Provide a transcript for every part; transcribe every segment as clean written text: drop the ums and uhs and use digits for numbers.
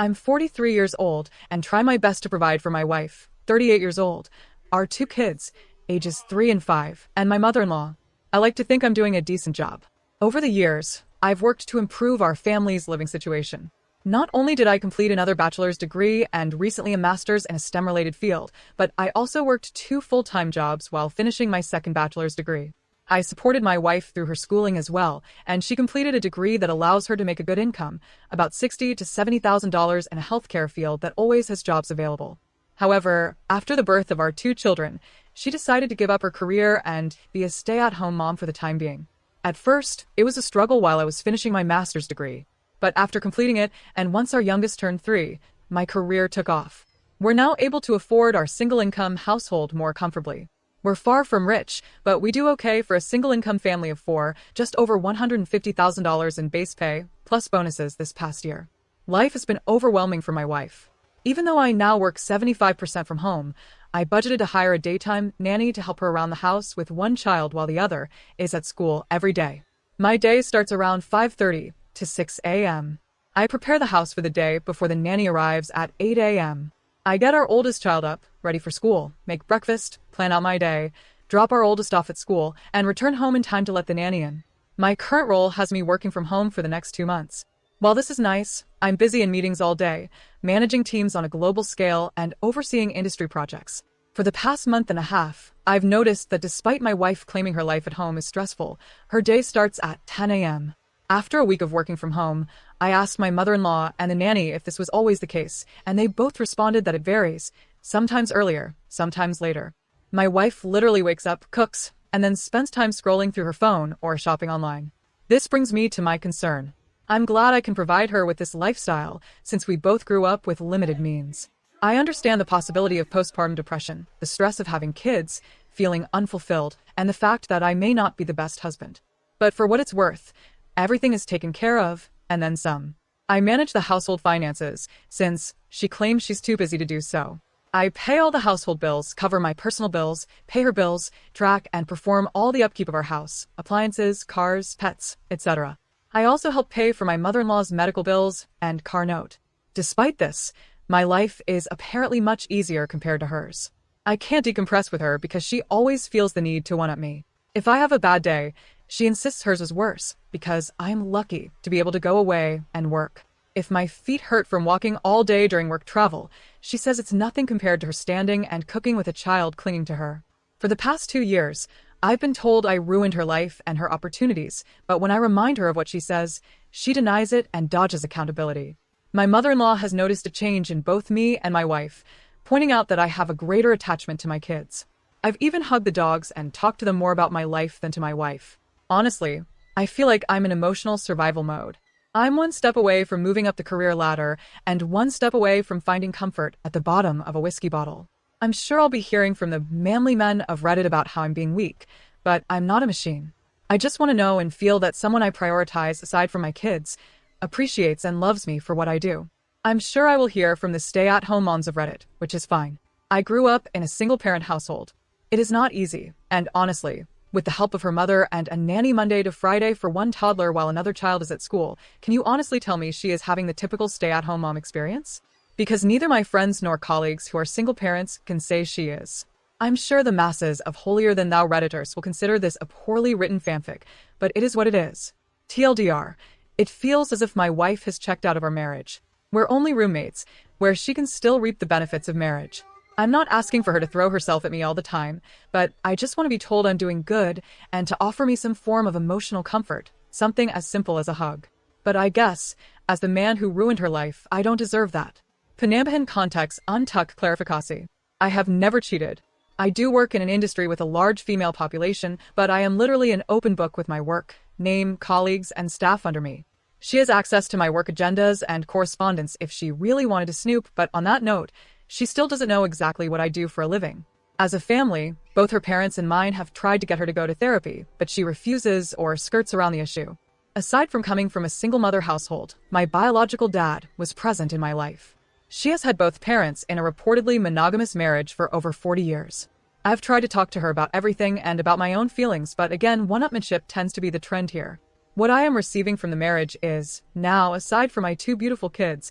I'm 43 years old and try my best to provide for my wife, 38 years old, our two kids, ages 3 and 5, and my mother-in-law. I like to think I'm doing a decent job. Over the years, I've worked to improve our family's living situation. Not only did I complete another bachelor's degree and recently a master's in a STEM-related field, but I also worked 2 full-time jobs while finishing my second bachelor's degree. I supported my wife through her schooling as well, and she completed a degree that allows her to make a good income, about $60,000 to $70,000 in a healthcare field that always has jobs available. However, after the birth of our 2 children, she decided to give up her career and be a stay-at-home mom for the time being. At first, it was a struggle while I was finishing my master's degree. But after completing it, and once our youngest turned 3, my career took off. We're now able to afford our single-income household more comfortably. We're far from rich, but we do okay for a single-income family of 4, just over $150,000 in base pay, plus bonuses this past year. Life has been overwhelming for my wife. Even though I now work 75% from home, I budgeted to hire a daytime nanny to help her around the house with one child while the other is at school every day. My day starts around 5:30 to 6 a.m. I prepare the house for the day before the nanny arrives at 8 a.m. I get our oldest child up, ready for school, make breakfast, plan out my day, drop our oldest off at school, and return home in time to let the nanny in. My current role has me working from home for the next 2 months. While this is nice, I'm busy in meetings all day, managing teams on a global scale and overseeing industry projects. For the past month and a half, I've noticed that despite my wife claiming her life at home is stressful, her day starts at 10 a.m. After a week of working from home, I asked my mother-in-law and the nanny if this was always the case, and they both responded that it varies, sometimes earlier, sometimes later. My wife literally wakes up, cooks, and then spends time scrolling through her phone or shopping online. This brings me to my concern. I'm glad I can provide her with this lifestyle since we both grew up with limited means. I understand the possibility of postpartum depression, the stress of having kids, feeling unfulfilled, and the fact that I may not be the best husband. But for what it's worth, everything is taken care of, and then some. I manage the household finances, since she claims she's too busy to do so. I pay all the household bills, cover my personal bills, pay her bills, track and perform all the upkeep of our house, appliances, cars, pets, etc. I also help pay for my mother-in-law's medical bills and car note. Despite this, my life is apparently much easier compared to hers. I can't decompress with her because she always feels the need to one-up me. If I have a bad day, she insists hers is worse because I'm lucky to be able to go away and work. If my feet hurt from walking all day during work travel, she says it's nothing compared to her standing and cooking with a child clinging to her. For the past 2 years, I've been told I ruined her life and her opportunities, but when I remind her of what she says, she denies it and dodges accountability. My mother-in-law has noticed a change in both me and my wife, pointing out that I have a greater attachment to my kids. I've even hugged the dogs and talked to them more about my life than to my wife. Honestly, I feel like I'm in emotional survival mode. I'm one step away from moving up the career ladder and one step away from finding comfort at the bottom of a whiskey bottle. I'm sure I'll be hearing from the manly men of Reddit about how I'm being weak, but I'm not a machine. I just want to know and feel that someone I prioritize aside from my kids appreciates and loves me for what I do. I'm sure I will hear from the stay-at-home moms of Reddit, which is fine. I grew up in a single-parent household. It is not easy, and honestly, with the help of her mother and a nanny Monday to Friday for one toddler while another child is at school, can you honestly tell me she is having the typical stay-at-home mom experience? Because neither my friends nor colleagues who are single parents can say she is. I'm sure the masses of holier-than-thou Redditors will consider this a poorly written fanfic, but it is what it is. TLDR, it feels as if my wife has checked out of our marriage. We're only roommates, where she can still reap the benefits of marriage. I'm not asking for her to throw herself at me all the time, but I just want to be told I'm doing good and to offer me some form of emotional comfort, something as simple as a hug. But I guess, as the man who ruined her life, I don't deserve that. Penambahan context untuck clarificasi. I have never cheated. I do work in an industry with a large female population, but I am literally an open book with my work, name, colleagues, and staff under me. She has access to my work agendas and correspondence if she really wanted to snoop, but on that note, she still doesn't know exactly what I do for a living. As a family, both her parents and mine have tried to get her to go to therapy, but she refuses or skirts around the issue. Aside from coming from a single mother household, my biological dad was present in my life. She has had both parents in a reportedly monogamous marriage for over 40 years. I've tried to talk to her about everything and about my own feelings, but again, one-upmanship tends to be the trend here. What I am receiving from the marriage is, now, aside from my 2 beautiful kids,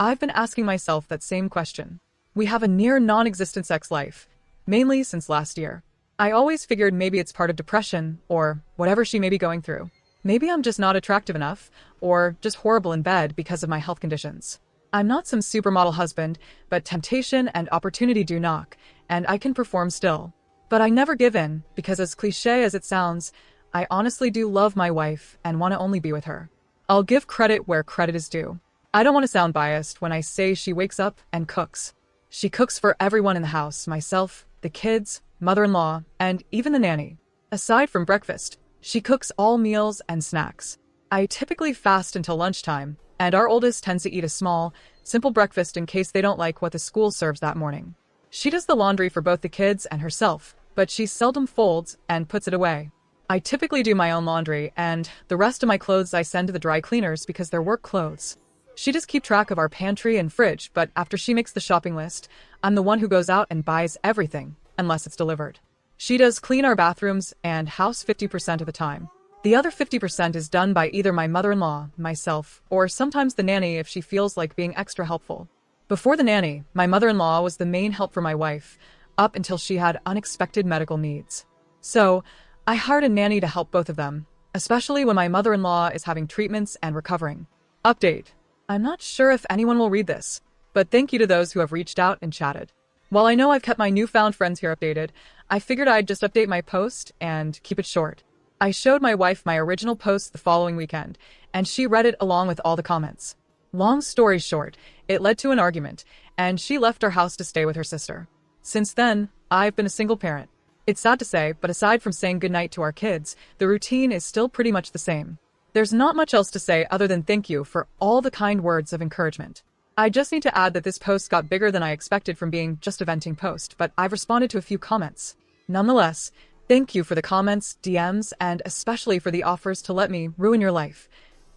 I've been asking myself that same question. We have a near non-existent sex life, mainly since last year. I always figured maybe it's part of depression or whatever she may be going through. Maybe I'm just not attractive enough or just horrible in bed because of my health conditions. I'm not some supermodel husband, but temptation and opportunity do knock, and I can perform still. But I never give in because, as cliche as it sounds, I honestly do love my wife and want to only be with her. I'll give credit where credit is due. I don't want to sound biased when I say she wakes up and cooks. She cooks for everyone in the house, myself, the kids, mother-in-law, and even the nanny. Aside from breakfast, she cooks all meals and snacks. I typically fast until lunchtime, and our oldest tends to eat a small, simple breakfast in case they don't like what the school serves that morning. She does the laundry for both the kids and herself, but she seldom folds and puts it away. I typically do my own laundry, and the rest of my clothes I send to the dry cleaners because they're work clothes. She does keep track of our pantry and fridge, but after she makes the shopping list, I'm the one who goes out and buys everything, unless it's delivered. She does clean our bathrooms and house 50% of the time. The other 50% is done by either my mother-in-law, myself, or sometimes the nanny if she feels like being extra helpful. Before the nanny, my mother-in-law was the main help for my wife, up until she had unexpected medical needs. So, I hired a nanny to help both of them, especially when my mother-in-law is having treatments and recovering. Update. I'm not sure if anyone will read this, but thank you to those who have reached out and chatted. While I know I've kept my newfound friends here updated, I figured I'd just update my post and keep it short. I showed my wife my original post the following weekend, and she read it along with all the comments. Long story short, it led to an argument, and she left our house to stay with her sister. Since then, I've been a single parent. It's sad to say, but aside from saying goodnight to our kids, the routine is still pretty much the same. There's not much else to say other than thank you for all the kind words of encouragement. I just need to add that this post got bigger than I expected from being just a venting post, but I've responded to a few comments. Nonetheless, thank you for the comments, DMs, and especially for the offers to let me ruin your life.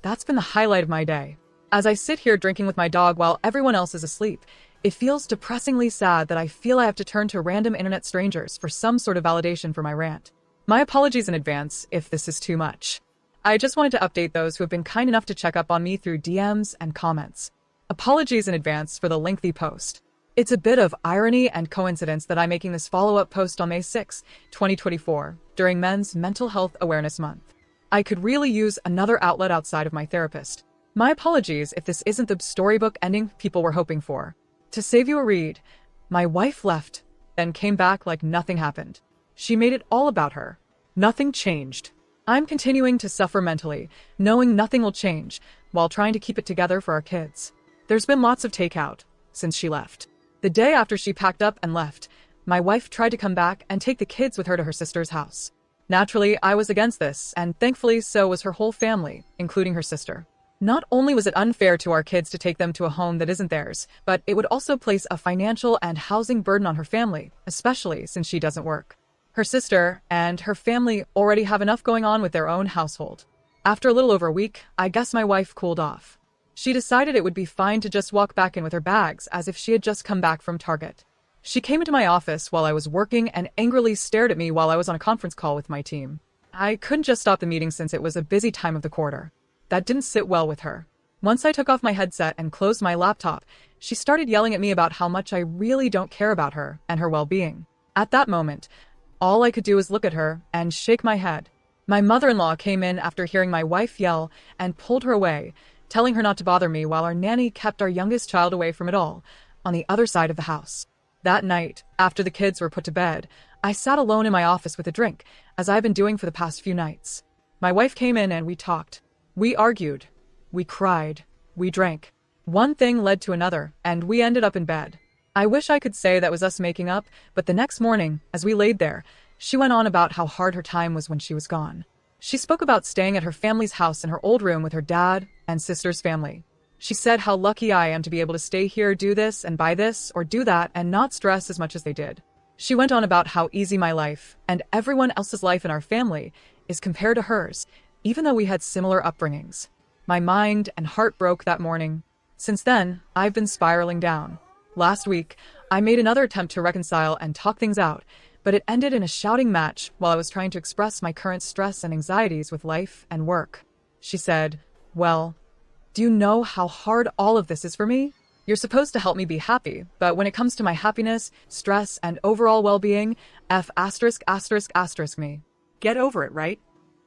That's been the highlight of my day. As I sit here drinking with my dog while everyone else is asleep, it feels depressingly sad that I feel I have to turn to random internet strangers for some sort of validation for my rant. My apologies in advance if this is too much. I just wanted to update those who have been kind enough to check up on me through DMs and comments. Apologies in advance for the lengthy post. It's a bit of irony and coincidence that I'm making this follow-up post on May 6, 2024, during Men's Mental Health Awareness Month. I could really use another outlet outside of my therapist. My apologies if this isn't the storybook ending people were hoping for. To save you a read, my wife left, then came back like nothing happened. She made it all about her. Nothing changed. I'm continuing to suffer mentally, knowing nothing will change, while trying to keep it together for our kids. There's been lots of takeout since she left. The day after she packed up and left, my wife tried to come back and take the kids with her to her sister's house. Naturally, I was against this, and thankfully so was her whole family, including her sister. Not only was it unfair to our kids to take them to a home that isn't theirs, but it would also place a financial and housing burden on her family, especially since she doesn't work. Her sister and her family already have enough going on with their own household. After a little over a week, I guess my wife cooled off. She decided it would be fine to just walk back in with her bags as if she had just come back from Target. She came into my office while I was working and angrily stared at me while I was on a conference call with my team. I couldn't just stop the meeting since it was a busy time of the quarter. That didn't sit well with her. Once I took off my headset and closed my laptop, she started yelling at me about how much I really don't care about her and her well-being. At that moment, all I could do was look at her and shake my head. My mother-in-law came in after hearing my wife yell and pulled her away, telling her not to bother me while our nanny kept our youngest child away from it all, on the other side of the house. That night, after the kids were put to bed, I sat alone in my office with a drink, as I've been doing for the past few nights. My wife came in and we talked. We argued. We cried. We drank. One thing led to another, and we ended up in bed. I wish I could say that was us making up, but the next morning, as we laid there, she went on about how hard her time was when she was gone. She spoke about staying at her family's house in her old room with her dad and sister's family. She said how lucky I am to be able to stay here, do this and buy this or do that and not stress as much as they did. She went on about how easy my life and everyone else's life in our family is compared to hers, even though we had similar upbringings. My mind and heart broke that morning. Since then, I've been spiraling down. Last week, I made another attempt to reconcile and talk things out, but it ended in a shouting match while I was trying to express my current stress and anxieties with life and work. She said, "Well, do you know how hard all of this is for me? You're supposed to help me be happy, but when it comes to my happiness, stress, and overall well-being, F asterisk asterisk asterisk me. Get over it, right?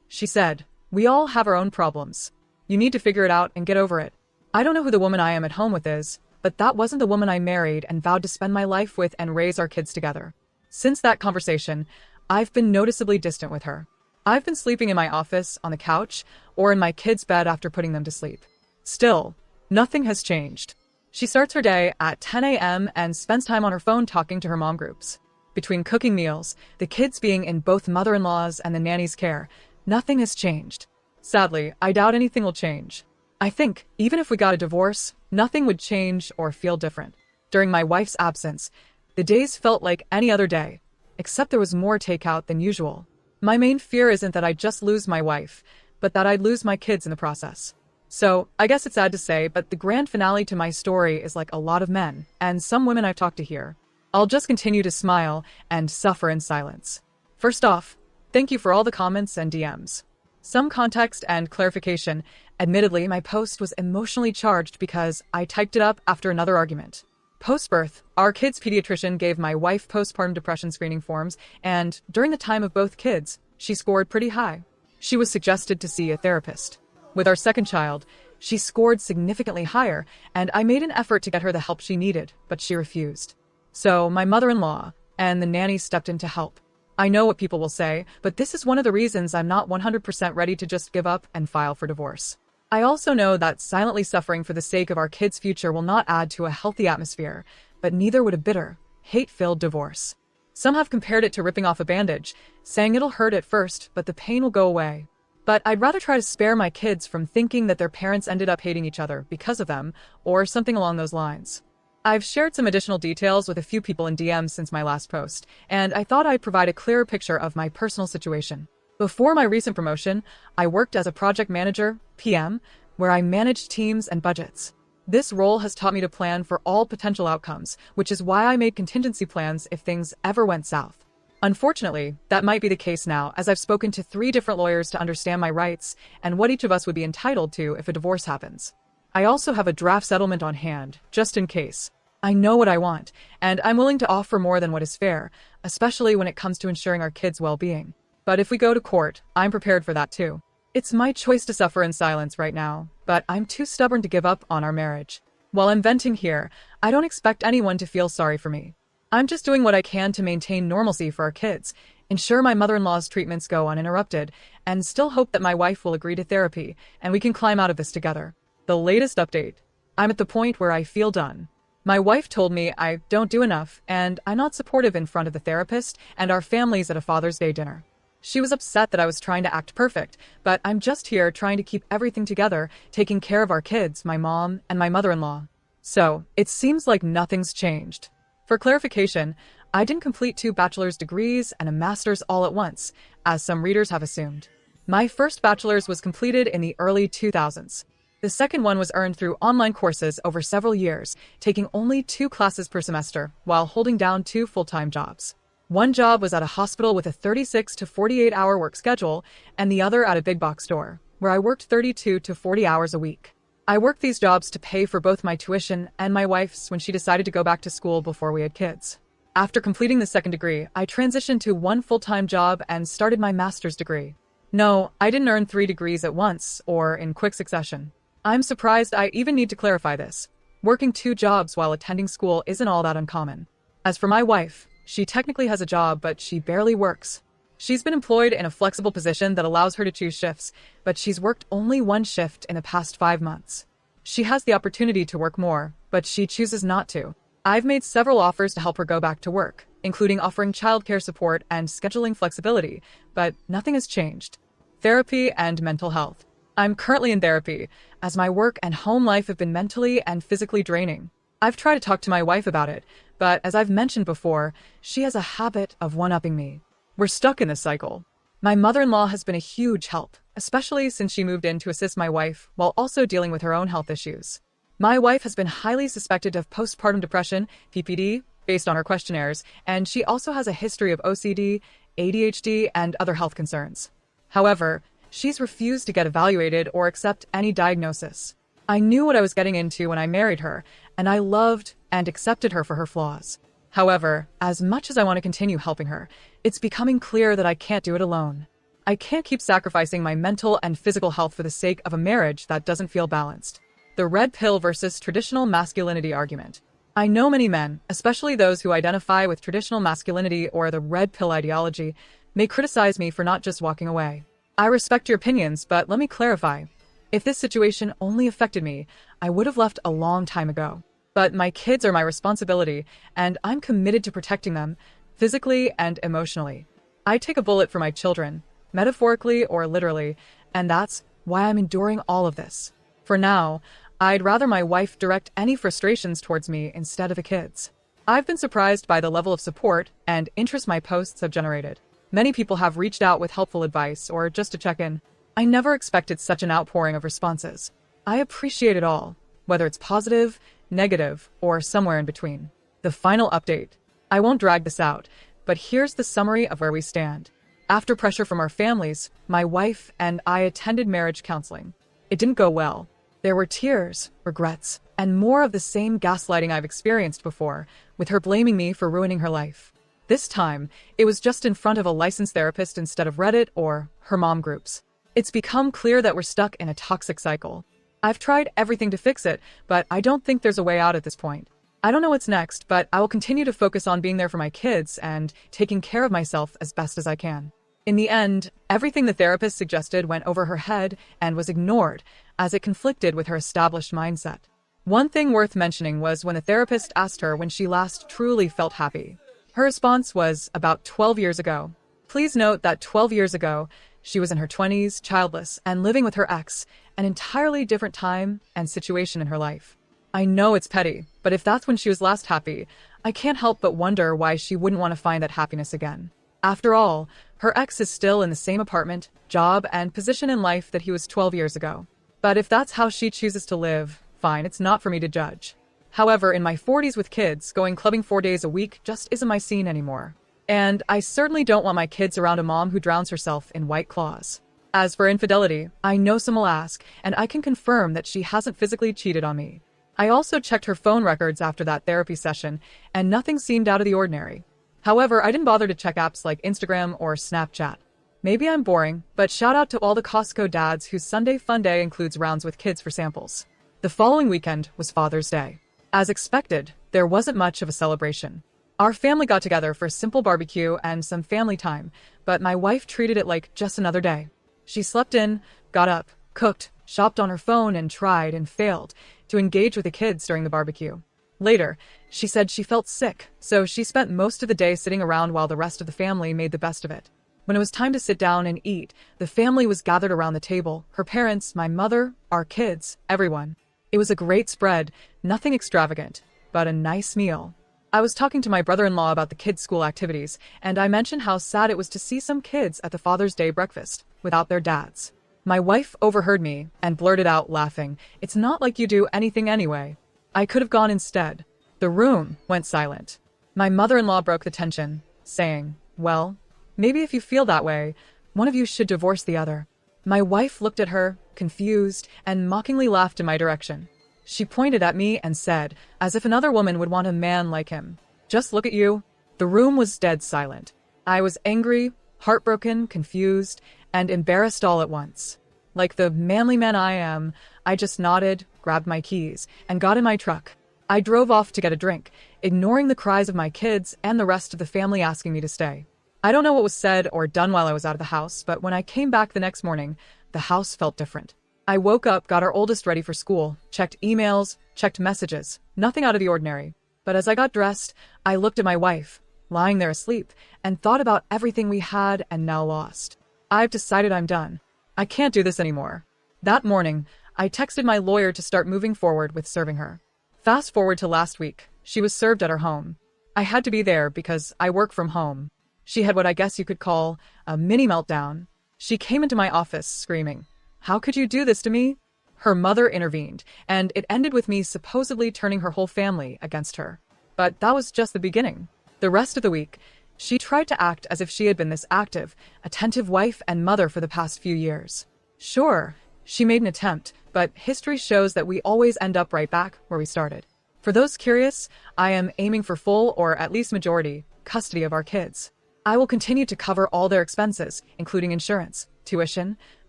She said, we all have our own problems. You need to figure it out and get over it. I don't know who the woman I am at home with is, but that wasn't the woman I married and vowed to spend my life with and raise our kids together. Since that conversation, I've been noticeably distant with her. I've been sleeping in my office, on the couch, or in my kids' bed after putting them to sleep. Still, nothing has changed. She starts her day at 10 a.m. and spends time on her phone talking to her mom groups. Between cooking meals, the kids being in both mother-in-law's and the nanny's care, nothing has changed. Sadly, I doubt anything will change. I think, even if we got a divorce, nothing would change or feel different. During my wife's absence, the days felt like any other day, except there was more takeout than usual. My main fear isn't that I'd just lose my wife, but that I'd lose my kids in the process. So, I guess it's sad to say, but the grand finale to my story is like a lot of men, and some women I've talked to here. I'll just continue to smile and suffer in silence. First off, thank you for all the comments and DMs. Some context and clarification. Admittedly, my post was emotionally charged because I typed it up after another argument. Post-birth, our kids' pediatrician gave my wife postpartum depression screening forms, and during the time of both kids, she scored pretty high. She was suggested to see a therapist. With our second child, she scored significantly higher, and I made an effort to get her the help she needed, but she refused. So my mother-in-law and the nanny stepped in to help. I know what people will say, but this is one of the reasons I'm not 100% ready to just give up and file for divorce. I also know that silently suffering for the sake of our kids' future will not add to a healthy atmosphere, but neither would a bitter, hate-filled divorce. Some have compared it to ripping off a bandage, saying it'll hurt at first, but the pain will go away. But I'd rather try to spare my kids from thinking that their parents ended up hating each other because of them, or something along those lines. I've shared some additional details with a few people in DMs since my last post, and I thought I'd provide a clearer picture of my personal situation. Before my recent promotion, I worked as a project manager, PM, where I managed teams and budgets. This role has taught me to plan for all potential outcomes, which is why I made contingency plans if things ever went south. Unfortunately, that might be the case now, as I've spoken to 3 different lawyers to understand my rights and what each of us would be entitled to if a divorce happens. I also have a draft settlement on hand, just in case. I know what I want, and I'm willing to offer more than what is fair, especially when it comes to ensuring our kids' well-being. But if we go to court, I'm prepared for that too. It's my choice to suffer in silence right now, but I'm too stubborn to give up on our marriage. While I'm venting here, I don't expect anyone to feel sorry for me. I'm just doing what I can to maintain normalcy for our kids, ensure my mother-in-law's treatments go uninterrupted, and still hope that my wife will agree to therapy and we can climb out of this together. The latest update. I'm at the point where I feel done. My wife told me I don't do enough and I'm not supportive in front of the therapist and our families at a Father's Day dinner. She was upset that I was trying to act perfect, but I'm just here trying to keep everything together, taking care of our kids, my mom, and my mother-in-law. So, it seems like nothing's changed. For clarification, I didn't complete 2 bachelor's degrees and a master's all at once, as some readers have assumed. My first bachelor's was completed in the early 2000s. The second one was earned through online courses over several years, taking only 2 classes per semester, while holding down 2 full-time jobs. One job was at a hospital with a 36 to 48-hour work schedule, and the other at a big box store, where I worked 32 to 40 hours a week. I worked these jobs to pay for both my tuition and my wife's when she decided to go back to school before we had kids. After completing the second degree, I transitioned to one full-time job and started my master's degree. No, I didn't earn 3 degrees at once or in quick succession. I'm surprised I even need to clarify this. Working 2 jobs while attending school isn't all that uncommon. As for my wife, she technically has a job, but she barely works. She's been employed in a flexible position that allows her to choose shifts, but she's worked only 1 shift in the past 5 months. She has the opportunity to work more, but she chooses not to. I've made several offers to help her go back to work, including offering childcare support and scheduling flexibility, but nothing has changed. Therapy and mental health. I'm currently in therapy, as my work and home life have been mentally and physically draining. I've tried to talk to my wife about it, but as I've mentioned before, she has a habit of one-upping me. We're stuck in this cycle. My mother-in-law has been a huge help, especially since she moved in to assist my wife while also dealing with her own health issues. My wife has been highly suspected of postpartum depression, PPD, based on her questionnaires, and she also has a history of OCD, ADHD, and other health concerns. However, she's refused to get evaluated or accept any diagnosis. I knew what I was getting into when I married her, and I loved and accepted her for her flaws. However, as much as I want to continue helping her, it's becoming clear that I can't do it alone. I can't keep sacrificing my mental and physical health for the sake of a marriage that doesn't feel balanced. The red pill versus traditional masculinity argument. I know many men, especially those who identify with traditional masculinity or the red pill ideology, may criticize me for not just walking away. I respect your opinions, but let me clarify. If this situation only affected me, I would have left a long time ago. But my kids are my responsibility, and I'm committed to protecting them, physically and emotionally. I take a bullet for my children, metaphorically or literally, and that's why I'm enduring all of this. For now, I'd rather my wife direct any frustrations towards me instead of the kids. I've been surprised by the level of support and interest my posts have generated. Many people have reached out with helpful advice or just to check in. I never expected such an outpouring of responses. I appreciate it all, whether it's positive, negative, or somewhere in between. The final update. I won't drag this out, but here's the summary of where we stand. After pressure from our families, my wife and I attended marriage counseling. It didn't go well. There were tears, regrets, and more of the same gaslighting I've experienced before, with her blaming me for ruining her life. This time, it was just in front of a licensed therapist instead of Reddit or her mom groups. It's become clear that we're stuck in a toxic cycle. I've tried everything to fix it, but I don't think there's a way out at this point. I don't know what's next, but I will continue to focus on being there for my kids and taking care of myself as best as I can. In the end, everything the therapist suggested went over her head and was ignored, as it conflicted with her established mindset. One thing worth mentioning was when the therapist asked her when she last truly felt happy. Her response was about 12 years ago. Please note that 12 years ago, she was in her 20s, childless, and living with her ex, an entirely different time and situation in her life. I know it's petty, but if that's when she was last happy, I can't help but wonder why she wouldn't want to find that happiness again. After all, her ex is still in the same apartment, job, and position in life that he was 12 years ago. But if that's how she chooses to live, fine, it's not for me to judge. However, in my 40s with kids, going clubbing 4 days a week just isn't my scene anymore. And I certainly don't want my kids around a mom who drowns herself in White Claws. As for infidelity, I know some will ask, and I can confirm that she hasn't physically cheated on me. I also checked her phone records after that therapy session, and nothing seemed out of the ordinary. However, I didn't bother to check apps like Instagram or Snapchat. Maybe I'm boring, but shout out to all the Costco dads whose Sunday fun day includes rounds with kids for samples. The following weekend was Father's Day. As expected, there wasn't much of a celebration. Our family got together for a simple barbecue and some family time, but my wife treated it like just another day. She slept in, got up, cooked, shopped on her phone, and tried and failed to engage with the kids during the barbecue. Later, she said she felt sick, so she spent most of the day sitting around while the rest of the family made the best of it. When it was time to sit down and eat, the family was gathered around the table, her parents, my mother, our kids, everyone. It was a great spread, nothing extravagant, but a nice meal. I was talking to my brother-in-law about the kids' school activities, and I mentioned how sad it was to see some kids at the Father's Day breakfast without their dads. My wife overheard me and blurted out, laughing, "It's not like you do anything anyway." I could have gone instead. The room went silent. My mother-in-law broke the tension, saying, "Well, maybe if you feel that way, one of you should divorce the other." My wife looked at her, confused, and mockingly laughed in my direction. She pointed at me and said, as if another woman would want a man like him, "Just look at you." The room was dead silent. I was angry, heartbroken, confused, and embarrassed all at once. Like the manly man I am, I just nodded, grabbed my keys, and got in my truck. I drove off to get a drink, ignoring the cries of my kids and the rest of the family asking me to stay. I don't know what was said or done while I was out of the house, but when I came back the next morning, the house felt different. I woke up, got our oldest ready for school, checked emails, checked messages, nothing out of the ordinary. But as I got dressed, I looked at my wife, lying there asleep, and thought about everything we had and now lost. I've decided I'm done. I can't do this anymore. That morning, I texted my lawyer to start moving forward with serving her. Fast forward to last week, she was served at her home. I had to be there because I work from home. She had what I guess you could call a mini meltdown. She came into my office screaming, "How could you do this to me?" Her mother intervened, and it ended with me supposedly turning her whole family against her. But that was just the beginning. The rest of the week, she tried to act as if she had been this active, attentive wife and mother for the past few years. Sure, She made an attempt, but history shows that we always end up right back where we started. For those curious, I am aiming for full, or at least majority, custody of our kids. I will continue to cover all their expenses, including insurance, tuition.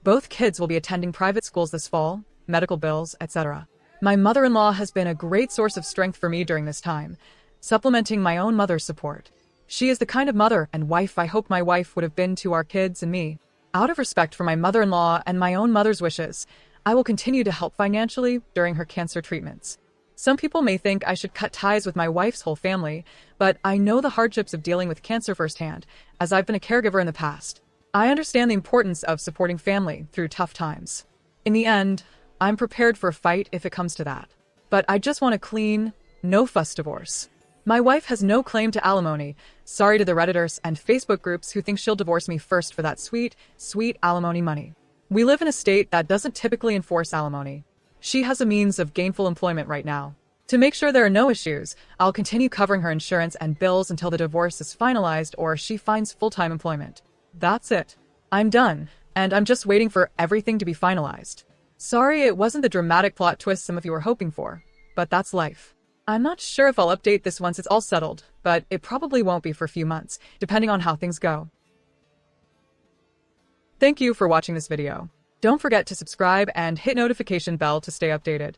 Both kids will be attending private schools this fall, medical bills, etc. My mother-in-law has been a great source of strength for me during this time, supplementing my own mother's support. She is the kind of mother and wife I hope my wife would have been to our kids and me. Out of respect for my mother-in-law and my own mother's wishes, I will continue to help financially during her cancer treatments. Some people may think I should cut ties with my wife's whole family, but I know the hardships of dealing with cancer firsthand, as I've been a caregiver in the past. I understand the importance of supporting family through tough times. In the end, I'm prepared for a fight if it comes to that. But I just want a clean, no-fuss divorce. My wife has no claim to alimony. Sorry to the Redditors and Facebook groups who think she'll divorce me first for that sweet, sweet alimony money. We live in a state that doesn't typically enforce alimony. She has a means of gainful employment right now. To make sure there are no issues, I'll continue covering her insurance and bills until the divorce is finalized or she finds full-time employment. That's it. I'm done, and I'm just waiting for everything to be finalized. Sorry it wasn't the dramatic plot twist some of you were hoping for, but that's life. I'm not sure if I'll update this once it's all settled, but it probably won't be for a few months, depending on how things go. Thank you for watching this video. Don't forget to subscribe and hit notification bell to stay updated.